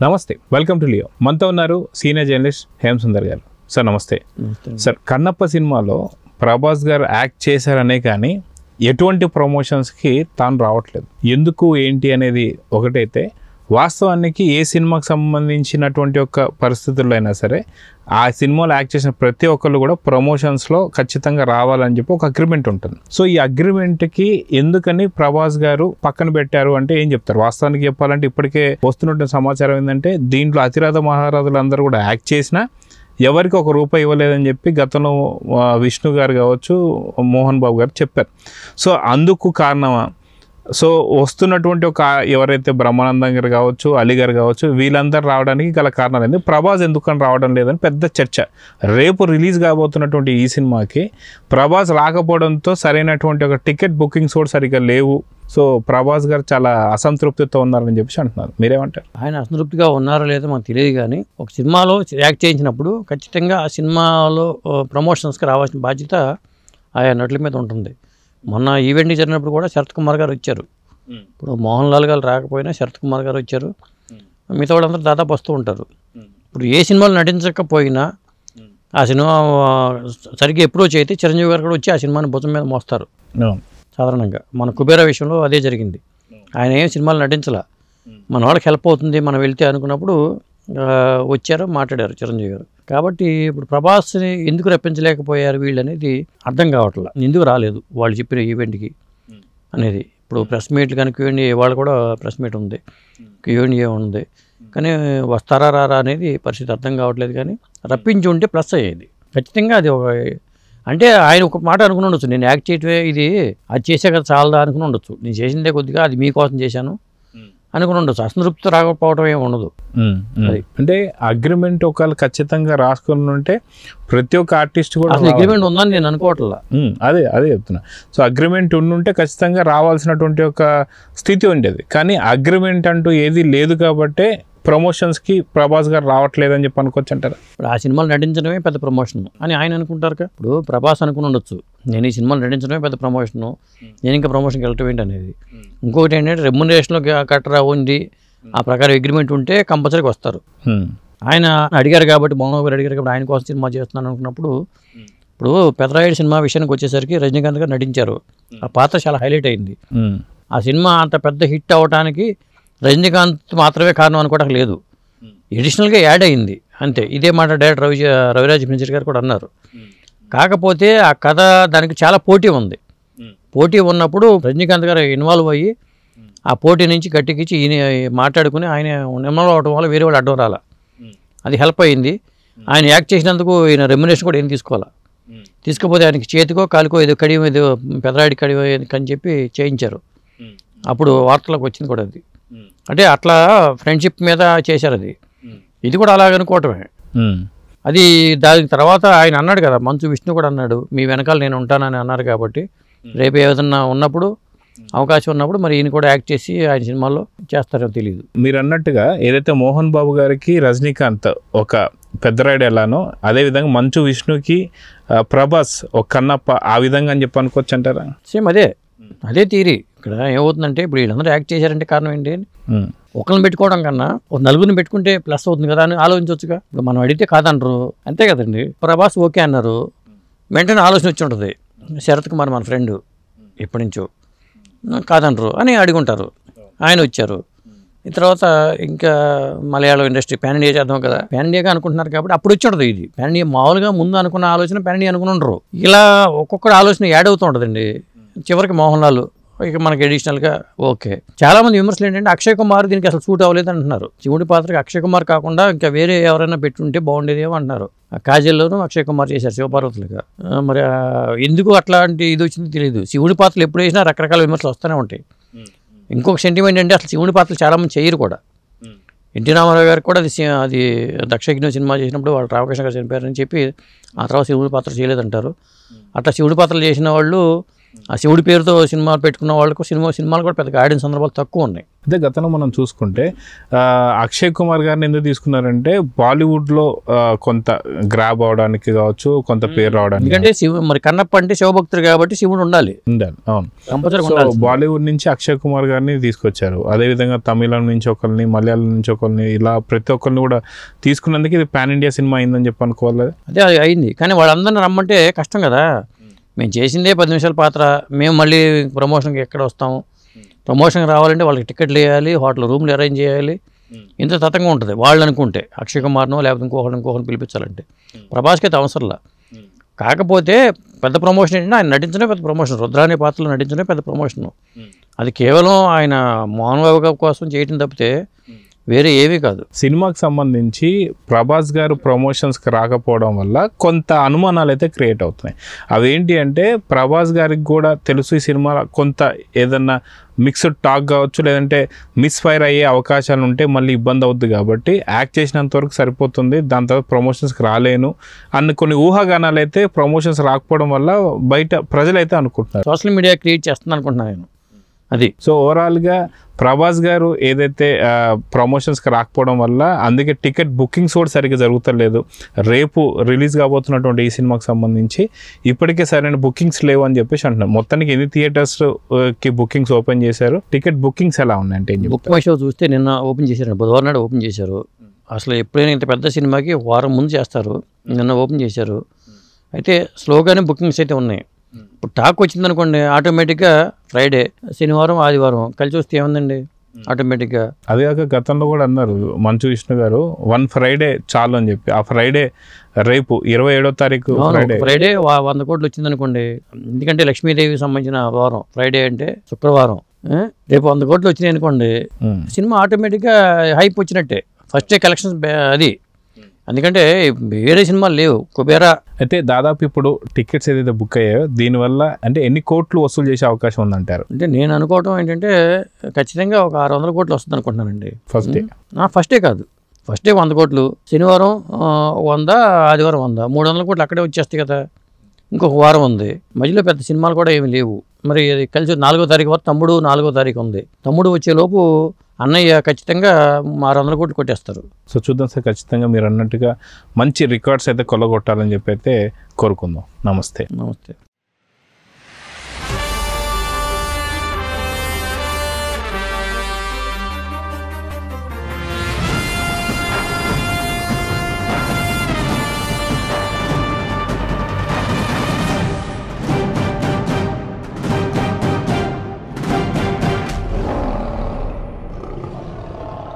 నమస్తే, welcome to Leo. మనతో ఉన్నారు సీనియర్ జర్నలిస్ట్ హేమసుందర్ గారు. సార్ నమస్తే. సార్, కన్నప్ప సినిమాలో ప్రభాస్ గారు యాక్ట్ చేశారనే కానీ ఎటువంటి ప్రమోషన్స్కి తాను రావట్లేదు. ఎందుకు ఏంటి అనేది ఒకటైతే, వాస్తవానికి ఏ సినిమాకి సంబంధించినటువంటి ఒక పరిస్థితుల్లో అయినా సరే ఆ సినిమాలో యాక్ట్ చేసిన ప్రతి ఒక్కళ్ళు కూడా ప్రమోషన్స్లో ఖచ్చితంగా రావాలని చెప్పి ఒక అగ్రిమెంట్ ఉంటుంది. సో ఈ అగ్రిమెంట్కి ఎందుకని ప్రభాస్ గారు పక్కన పెట్టారు అంటే ఏం చెప్తారు? వాస్తవానికి చెప్పాలంటే ఇప్పటికే వస్తున్నటువంటి సమాచారం ఏంటంటే, దీంట్లో అతిరథ మహారాజులు అందరూ కూడా యాక్ట్ చేసినా ఎవరికి ₹1 ఇవ్వలేదని చెప్పి గతంలో విష్ణు గారు కావచ్చు, మోహన్ బాబు గారు చెప్పారు. సో అందుకు కారణమా? సో వస్తున్నటువంటి ఒక ఎవరైతే బ్రహ్మానందం గారు కావచ్చు, అలీ గారు కావచ్చు, వీళ్ళందరూ రావడానికి గల కారణాలు ఏంది? ప్రభాస్ ఎందుకని రావడం లేదని పెద్ద చర్చ. రేపు రిలీజ్ కాబోతున్నటువంటి ఈ సినిమాకి ప్రభాస్ రాకపోవడంతో సరైనటువంటి ఒక టికెట్ బుకింగ్స్ కూడా సరిగ్గా లేవు. సో ప్రభాస్ గారు చాలా అసంతృప్తితో ఉన్నారని చెప్పి అంటున్నారు. మీరేమంటారు? ఆయన అసంతృప్తిగా ఉన్నారో లేదో మనకు తెలియదు, కానీ ఒక సినిమాలో యాక్ట్ చేయించినప్పుడు ఖచ్చితంగా ఆ సినిమాలో ప్రమోషన్స్కి రావాల్సిన బాధ్యత ఆయా నటుల మీద ఉంటుంది. మొన్న ఈవెంట్ జరిగినప్పుడు కూడా శరత్ కుమార్ గారు వచ్చారు. ఇప్పుడు మోహన్ లాల్ గారు రాకపోయినా శరత్ కుమార్ గారు వచ్చారు. మిగతా వాళ్ళందరూ దాదాపు వస్తూ ఉంటారు. ఇప్పుడు ఏ సినిమాలు నటించకపోయినా ఆ సినిమా సరిగ్గా అప్రోచ్ అయితే చిరంజీవి గారు కూడా వచ్చి ఆ సినిమాని భుజం మీద మోస్తారు. సాధారణంగా మన కుబేరా విషయంలో అదే జరిగింది. ఆయన ఏం సినిమాలు నటించలా, మన వాళ్ళకి హెల్ప్ అవుతుంది మనం వెళ్తే అనుకున్నప్పుడు వచ్చారు, మాట్లాడారు చిరంజీవి గారు. కాబట్టి ఇప్పుడు ప్రభాస్ని ఎందుకు రప్పించలేకపోయారు వీళ్ళు అనేది అర్థం కావట్లేదు. ఎందుకు రాలేదు వాళ్ళు చెప్పిన ఈవెంట్కి అనేది. ఇప్పుడు ప్రెస్ మీట్లు కానీ క్యూఎండి వాళ్ళు కూడా ప్రెస్ మీట్ ఉంది, క్యూఎండి ఉంది, కానీ వస్తారా రారా అనేది పరిస్థితి అర్థం కావట్లేదు. కానీ రప్పించి ఉంటే ప్లస్ అయ్యేది ఖచ్చితంగా. అది ఒక అంటే ఆయన ఒక మాట అనుకుని ఉండొచ్చు, నేను యాక్ట్ చేయటమే ఇది అది చేసే కదా చాలదా అనుకుని ఉండొచ్చు, నేను చేసిందే కొద్దిగా అది మీకోసం చేశాను అనుకుని ఉండొచ్చు. అసంతృప్తి రాకపోవడం ఏమి ఉండదు. అంటే అగ్రిమెంట్ ఒకవేళ ఖచ్చితంగా రాసుకుని ఉంటే ప్రతి ఒక్క ఆర్టిస్ట్ కూడా అసలు అగ్రిమెంట్ ఉందని నేను అనుకోవట్లా. అదే చెప్తున్నా. సో అగ్రిమెంట్ ఉంటే ఖచ్చితంగా రావాల్సినటువంటి ఒక స్థితి ఉండేది. కానీ అగ్రిమెంట్ అంటూ ఏది లేదు కాబట్టి ప్రమోషన్స్కి ప్రభాస్ గారు రావట్లేదని చెప్పి అనుకోవచ్చు అంటారా? ఇప్పుడు ఆ సినిమాలు నటించడమే పెద్ద ప్రమోషన్ అని ఆయన అనుకుంటారు కదా. ఇప్పుడు ప్రభాస్ అనుకుని ఉండొచ్చు, నేను ఈ సినిమాలు నటించడమే పెద్ద ప్రమోషను, నేను ఇంకా ప్రమోషన్కి వెళ్ళటం ఏంటి అనేది. ఇంకొకటి ఏంటంటే రెమ్యునరేషన్లో కట్టరా ఉంది, ఆ ప్రకారం అగ్రిమెంట్ ఉంటే కంపల్సరీగా వస్తారు. ఆయన అడిగారు కాబట్టి, మోహన్ గారు అడిగారు కాబట్టి ఆయన కోసం సినిమా చేస్తున్నాను అనుకున్నప్పుడు, ఇప్పుడు పెదరాయుడు సినిమా విషయానికి వచ్చేసరికి రజనీకాంత్ గారు నటించారు. ఆ పాత్ర చాలా హైలైట్ అయింది. ఆ సినిమా అంత పెద్ద హిట్ అవ్వడానికి రజనీకాంత్ మాత్రమే కారణం అనుకోవడానికి లేదు, ఎడిషనల్గా యాడ్ అయింది అంతే. ఇదే మాట డైరెక్టర్ రవిరాజ్ ఫినిచర్ గారు కూడా అన్నారు. కాకపోతే ఆ కథ దానికి చాలా పోటీ ఉంది. పోటీ ఉన్నప్పుడు రజనీకాంత్ గారు ఇన్వాల్వ్ అయ్యి ఆ పోటీ నుంచి గట్టికిచ్చి ఈయన మాట్లాడుకుని ఆయన ఇన్వాల్వ్ అవడం వల్ల వేరే వాళ్ళు అడ్డం రాల, అది హెల్ప్ అయింది. ఆయన యాక్ట్ చేసినందుకు ఈయన రెమ్యునరేషన్ కూడా ఏం తీసుకోవాలా, తీసుకోపోతే ఆయనకి చేతికో కాలుకో ఏదో కడియం ఏదో పెదరాడి కడియం అని చెప్పి చేయించారు. అప్పుడు వార్తలకు వచ్చింది కూడా అది. అంటే అట్లా ఫ్రెండ్షిప్ మీద చేశారు అది. ఇది కూడా అలాగనుకోవటమే. అది దాని తర్వాత ఆయన అన్నాడు కదా, మంచు విష్ణు కూడా అన్నాడు, మీ వెనకాల నేను ఉంటానని అన్నారు. కాబట్టి రేపు ఏదన్నా ఉన్నప్పుడు అవకాశం ఉన్నప్పుడు మరి ఈయన కూడా యాక్ట్ చేసి ఆయన సినిమాల్లో చేస్తారో తెలియదు. మీరు అన్నట్టుగా ఏదైతే మోహన్ బాబు గారికి రజనీకాంత్ ఒక పెద్దరాయుడు ఎలానో, అదేవిధంగా మంచు విష్ణుకి ప్రభాస్ ఒక కన్నప్ప, ఆ విధంగా అని చెప్పి అనుకోవచ్చు అంటారా? సేమ్ అదే థియరీ. ఇక్కడ ఏమవుతుందంటే, ఇప్పుడు వీళ్ళందరూ యాక్ట్ చేశారంటే కారణం ఏంటి? ఒకరిని పెట్టుకోవడం కన్నా ఒక నలుగురిని పెట్టుకుంటే ప్లస్ అవుతుంది కదా అని ఆలోచించవచ్చుగా. ఇప్పుడు మనం అడిగితే కాదనరు, అంతే కదండి. ప్రభాస్ ఓకే అన్నారు, వెంటనే ఆలోచన వచ్చి ఉంటుంది, శరత్ కుమార్ మన ఫ్రెండ్ ఎప్పటి నుంచో కాదనరు అని అడుగుంటారు. ఆయన వచ్చారు. ఈ తర్వాత ఇంకా మలయాళం ఇండస్ట్రీ పాన్ ఇండియా చేద్దాం కదా, పాన్ ఇండియాగా అనుకుంటున్నారు కాబట్టి అప్పుడు వచ్చి ఉంటుంది. ఇది పాన్ ఇండియా మామూలుగా ముందు అనుకున్న ఆలోచన పాన్ ఇండియా అనుకుని ఉండరు. ఇలా ఒక్కొక్కటి ఆలోచన యాడ్ అవుతూ ఉంటుందండి. చివరికి మోహన్ లాల్ ఇక మనకి అడిషనల్గా ఓకే. చాలామంది విమర్శలు ఏంటంటే అక్షయ్ కుమార్ దీనికి అసలు సూట్ అవ్వలేదు అంటున్నారు. శివుడి పాత్రకి అక్షయ్ కుమార్ కాకుండా ఇంకా వేరే ఎవరైనా పెట్టుంటే బాగుండేదేమో అంటున్నారు. కాజల్లోనూ అక్షయ్ కుమార్ చేశారు శివపార్వతులుగా. మరి ఎందుకు అట్లాంటి ఇది వచ్చింది తెలియదు. శివుడి పాత్రలు ఎప్పుడు వేసినా రకరకాల విమర్శలు వస్తూనే ఉంటాయి. ఇంకొక సెంటిమెంట్ అంటే అసలు శివుడి పాత్రలు చాలామంది చేయరు కూడా. ఎన్టీ రామారావు గారికి కూడా అది దక్షయజ్ఞ సినిమా చేసినప్పుడు వాళ్ళు రామకృష్ణ గారు చనిపోయారని చెప్పి ఆ తర్వాత శివుడి పాత్ర చేయలేదంటారు. అట్లా శివుడి పాత్రలు చేసిన వాళ్ళు ఆ శివుడి పేరుతో సినిమాలు పెట్టుకున్న వాళ్ళకు సినిమాలు కూడా పెద్దగా ఆడిన సందర్భాలు తక్కువ ఉన్నాయి. అదే గతంలో మనం చూసుకుంటే అక్షయ్ కుమార్ గారిని ఎందుకు తీసుకున్నారంటే బాలీవుడ్లో కొంత గ్రాబ్ అవడానికి కావచ్చు, కొంత పేరు రావడానికి. ఎందుకంటే మరి కన్నప్ప అంటే శివభక్తుడు కాబట్టి శివుడు ఉండాలి. అవును, కంపల్సరీ. బాలీవుడ్ నుంచి అక్షయ్ కుమార్ గారిని తీసుకొచ్చారు. అదేవిధంగా తమిళం నుంచి ఒకరిని, మలయాళం నుంచి ఒకరిని, ఇలా ప్రతి ఒక్కరిని కూడా తీసుకున్నందుకు ఇది పాన్ ఇండియా సినిమా అయిందని చెప్పి అనుకోవాలి. అదే అది అయింది, కానీ వాళ్ళందరినీ రమ్మంటే కష్టం కదా. మేము చేసిందే 10 నిమిషాల పాత్ర, మేము మళ్ళీ ప్రమోషన్కి ఎక్కడ వస్తాము? ప్రమోషన్కి రావాలంటే వాళ్ళకి టికెట్లు వేయాలి, హోటల్ రూమ్లు అరేంజ్ చేయాలి, ఇంత తతంగా ఉంటుంది. వాళ్ళు అనుకుంటే అక్షయ్ కుమార్నో లేకపోతే ఇంకొకరిని పిలిపించాలంటే. ప్రభాస్కి అయితే అవసరంలా. కాకపోతే పెద్ద ప్రమోషన్ ఏంటంటే ఆయన నటించడమే పెద్ద ప్రమోషన్. రుద్రాని పాత్రలో నటించడమే పెద్ద ప్రమోషను. అది కేవలం ఆయన మౌనబాబు కోసం చేయటం తప్పితే వేరే ఏమీ కాదు. సినిమాకి సంబంధించి ప్రభాస్ గారు ప్రమోషన్స్కి రాకపోవడం వల్ల కొంత అనుమానాలు అయితే క్రియేట్ అవుతున్నాయి. అవేంటి అంటే ప్రభాస్ గారికి కూడా తెలుసు ఈ సినిమా కొంత ఏదన్నా మిక్స్డ్ టాక్ కావచ్చు, లేదంటే మిస్ఫైర్ అయ్యే అవకాశాలు ఉంటే మళ్ళీ ఇబ్బంది అవుద్ది, కాబట్టి యాక్ట్ చేసినంత వరకు సరిపోతుంది, దాని తర్వాత ప్రమోషన్స్కి రాలేను అన్న కొన్ని ఊహాగానాలు అయితే ప్రమోషన్స్ రాకపోవడం వల్ల బయట ప్రజలైతే అనుకుంటున్నారు. సోషల్ మీడియా క్రియేట్ చేస్తుంది అనుకుంటున్నాను నేను. అది సో ఓవరాల్గా ప్రభాస్ గారు ఏదైతే ప్రమోషన్స్కి రాకపోవడం వల్ల అందుకే టికెట్ బుకింగ్స్ కూడా సరిగ్గా జరుగుతలేదు. రేపు రిలీజ్ కాబోతున్నటువంటి ఈ సినిమాకి సంబంధించి ఇప్పటికే సరైన బుకింగ్స్ లేవు అని చెప్పేసి అంటున్నారు. మొత్తానికి ఎన్ని థియేటర్స్కి బుకింగ్స్ ఓపెన్ చేశారు? టికెట్ బుకింగ్స్ ఎలా ఉన్నాయంటే బుక్ మై షో చూస్తే నిన్న ఓపెన్ చేశారు, బుధవారం నాడు ఓపెన్ చేశారు. అసలు ఎప్పుడైనా ఇంత పెద్ద సినిమాకి వారం ముందు చేస్తారు, నిన్న ఓపెన్ చేశారు. అయితే స్లోగానే బుకింగ్స్ అయితే ఉన్నాయి. ఇప్పుడు టాక్ వచ్చిందనుకోండి, ఆటోమేటిక్గా ఫ్రైడే, శనివారం, ఆదివారం కలిసి వస్తే ఏముందండి ఆటోమేటిక్గా. అదే కాక గతంలో కూడా అన్నారు మంచు విష్ణు గారు 1 ఫ్రైడే చాలు అని చెప్పి. ఆ ఫ్రైడే రేపు 27వ తారీఖు ఫ్రైడే 100 కోట్లు వచ్చిందనుకోండి. ఎందుకంటే లక్ష్మీదేవికి సంబంధించిన వారం ఫ్రైడే అంటే శుక్రవారం. రేపు 100 కోట్లు వచ్చినాయి అనుకోండి, సినిమా ఆటోమేటిక్గా హైప్ వచ్చినట్టే. ఫస్ట్ డే కలెక్షన్స్ అది. ఎందుకంటే వేరే సినిమాలు లేవు. కుబేరా అయితే దాదాపు ఇప్పుడు టికెట్స్ ఏదైతే బుక్ అయ్యాయో దీనివల్ల అంటే ఎన్ని కోట్లు వసూలు చేసే అవకాశం ఉందంటారు? అంటే నేను అనుకోవటం ఏంటంటే ఖచ్చితంగా ఒక 600 కోట్లు వస్తుంది అనుకుంటున్నానండి. ఫస్ట్ డే కాదు, ఫస్ట్ డే 100 కోట్లు, శనివారం 100, ఆదివారం 100, 300 కోట్లు అక్కడే వచ్చేస్తాయి కదా. ఇంకొక వారం ఉంది, మధ్యలో పెద్ద సినిమాలు కూడా ఏమి లేవు. మరి అది కలిసి 4వ తారీఖు వరకు తమ్ముడు 4వ తారీఖు ఉంది. తమ్ముడు వచ్చేలోపు అన్నయ్య ఖచ్చితంగా 600 కోట్లు కొట్టేస్తారు. సో చూద్దాం సార్, ఖచ్చితంగా మీరు అన్నట్టుగా మంచి రికార్డ్స్ అయితే కొల్లగొట్టాలని చెప్పి అయితే కోరుకుందాం. నమస్తే.